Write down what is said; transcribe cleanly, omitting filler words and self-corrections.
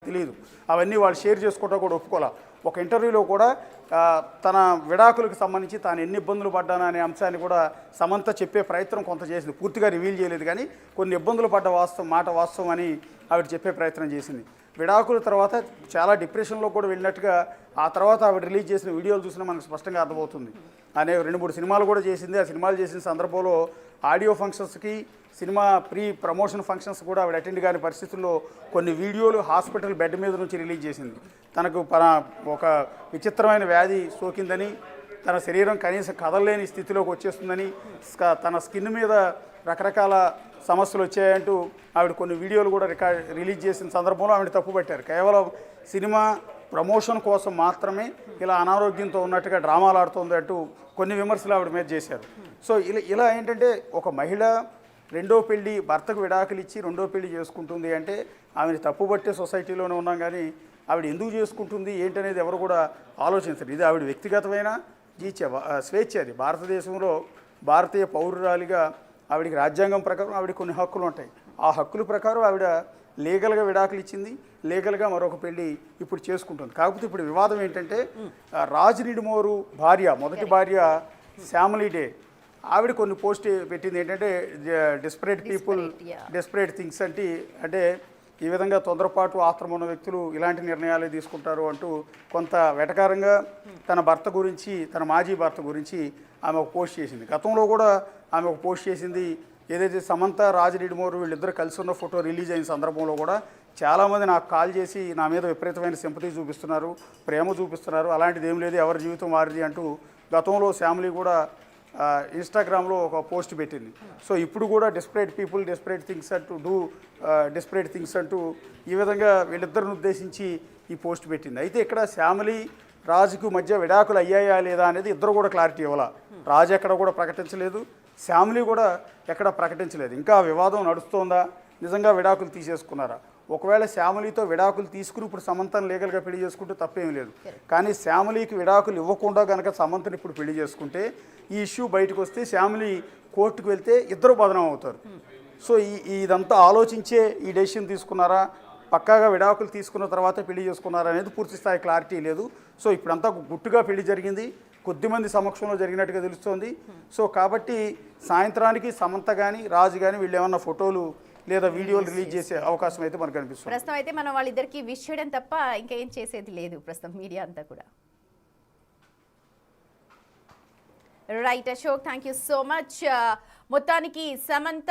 తెలియదు. అవన్నీ వాళ్ళు షేర్ చేసుకోవడం కూడా ఒప్పుకోలే. ఒక ఇంటర్వ్యూలో కూడా తన విడాకులకు సంబంధించి తాను ఎన్ని ఇబ్బందులు పడ్డాననే అంశాన్ని కూడా సమంత చెప్పే ప్రయత్నం కొంత చేసింది. పూర్తిగా రివీల్ చేయలేదు, కానీ కొన్ని ఇబ్బందులు పడ్డ వాస్తవం అని ఆవిడ చెప్పే ప్రయత్నం చేసింది. విడాకుల తర్వాత చాలా డిప్రెషన్లో కూడా వెళ్ళినట్టుగా ఆ తర్వాత ఆవిడ రిలీజ్ చేసిన వీడియోలు చూసినా మనకు స్పష్టంగా అర్థమవుతుంది. అనే 2-3 సినిమాలు కూడా చేసింది. ఆ సినిమాలు చేసిన సందర్భంలో ఆడియో ఫంక్షన్స్కి, సినిమా ప్రీ ప్రమోషన్ ఫంక్షన్స్ కూడా ఆవిడ అటెండ్ కాని పరిస్థితుల్లో కొన్ని వీడియోలు హాస్పిటల్ బెడ్ మీద నుంచి రిలీజ్ చేసింది. తనకు ఒక విచిత్రమైన వ్యాధి సోకిందని, తన శరీరం కనీసం కదలలేని స్థితిలోకి వచ్చేస్తుందని, తన స్కిన్ మీద రకరకాల సమస్యలు వచ్చాయంటూ ఆవిడ కొన్ని వీడియోలు కూడా రిలీజ్ చేసిన సందర్భంలో ఆవిడ తప్పుపట్టారు. కేవలం సినిమా ప్రమోషన్ కోసం మాత్రమే ఇలా అనారోగ్యంతో ఉన్నట్టుగా డ్రామాలు ఆడుతుంది అంటూ కొన్ని విమర్శలు ఆవిడ మీద చేశారు. సో ఇలా ఏంటంటే ఒక మహిళ రెండో పెళ్ళి, భర్తకు విడాకులు ఇచ్చి రెండో పెళ్ళి చేసుకుంటుంది అంటే ఆమెను తప్పుపట్టే సొసైటీలోనే ఉన్నాం, కానీ ఆవిడ ఎందుకు చేసుకుంటుంది ఏంటనేది ఎవరు కూడా ఆలోచించరు. ఇది ఆవిడ వ్యక్తిగతమైన స్వేచ్ఛ. అది భారతదేశంలో భారతీయ పౌరురాలిగా ఆవిడికి రాజ్యాంగం ప్రకారం ఆవిడ కొన్ని హక్కులు ఉంటాయి. ఆ హక్కుల ప్రకారం ఆవిడ లీగల్గా విడాకులు ఇచ్చింది, లీగల్గా మరొక పెళ్ళి ఇప్పుడు చేసుకుంటుంది. కాకపోతే ఇప్పుడు వివాదం ఏంటంటే రాజ్ నిడుమోరు భార్య, మొదటి భార్య శ్యామలీ డే, ఆవిడ కొన్ని పోస్ట్ పెట్టింది. ఏంటంటే డెస్పరేట్ పీపుల్ డెస్పరేట్ థింగ్స్ అంటే ఈ విధంగా తొందరపాటు ఆత్రం ఉన్న వ్యక్తులు ఇలాంటి నిర్ణయాలే తీసుకుంటారు అంటూ కొంత వెటకారంగా తన భర్త గురించి, తన మాజీ భర్త గురించి ఆమె ఒక పోస్ట్ చేసింది. గతంలో కూడా ఆమె ఒక పోస్ట్ చేసింది. ఏదైతే సమంత, రాజ్ నిడుమోరు వీళ్ళిద్దరు కలిసి ఉన్న ఫోటో రిలీజ్ అయిన సందర్భంలో కూడా చాలామంది నాకు కాల్ చేసి నా మీద విపరీతమైన సింపతి చూపిస్తున్నారు, ప్రేమ చూపిస్తున్నారు, అలాంటిది ఏం లేదు, ఎవరి జీవితం వారిది అంటూ గతంలో శ్యామలి కూడా ఇన్స్టాగ్రామ్లో ఒక పోస్ట్ పెట్టింది. సో ఇప్పుడు కూడా డెస్పరేట్ పీపుల్ డెస్పరేట్ థింగ్స్ అంటూ డెస్పరేట్ థింగ్స్ అంటూ ఈ విధంగా వీళ్ళిద్దరిని ఉద్దేశించి ఈ పోస్ట్ పెట్టింది. అయితే ఇక్కడ శ్యామలి, రాజుకు మధ్య విడాకులు అయ్యాయా లేదా అనేది ఇద్దరు కూడా క్లారిటీ ఇవ్వాల. రాజు ఎక్కడ కూడా ప్రకటించలేదు, శ్యామలి కూడా ఎక్కడ ప్రకటించలేదు. ఇంకా వివాదం నడుస్తోందా, నిజంగా విడాకులు తీసేసుకున్నారా? ఒకవేళ శ్యామలితో విడాకులు తీసుకుని ఇప్పుడు సమంతను లీగల్గా పెళ్లి చేసుకుంటే తప్పేమీ లేదు. కానీ శ్యామలికి విడాకులు ఇవ్వకుండా కనుక సమంతను ఇప్పుడు పెళ్లి చేసుకుంటే ఈ ఇష్యూ బయటకు వస్తే శ్యామలి కోర్టుకు వెళ్తే ఇద్దరు బదనం అవుతారు. సో ఇదంతా ఆలోచించే ఈ డెసిషన్ తీసుకున్నారా, పక్కాగా విడాకులు తీసుకున్న తర్వాత పెళ్లి చేసుకున్నారా అనేది పూర్తి స్థాయి క్లారిటీ లేదు. సో ఇప్పుడంతా గుట్టుగా పెళ్లి జరిగింది, కొద్దిమంది సమక్షంలో జరిగినట్టుగా తెలుస్తోంది. సో కాబట్టి సాయంత్రానికి సమంత కానీ రాజు కానీ వీళ్ళు ఏమన్నా ఫోటోలు లేదా వీడియోలు రిలీజ్ చేసే అవకాశం అయితే మనకు కనిపిస్తుంది. ప్రస్తుతం అయితే మనం వాళ్ళిద్దరికి విష్ చేయడం తప్ప ఇంకేం చేసేది లేదు ప్రస్తుతం మీడియా అంతా కూడా. Right Ashok, thank you so much. మొత్తానికి సమంత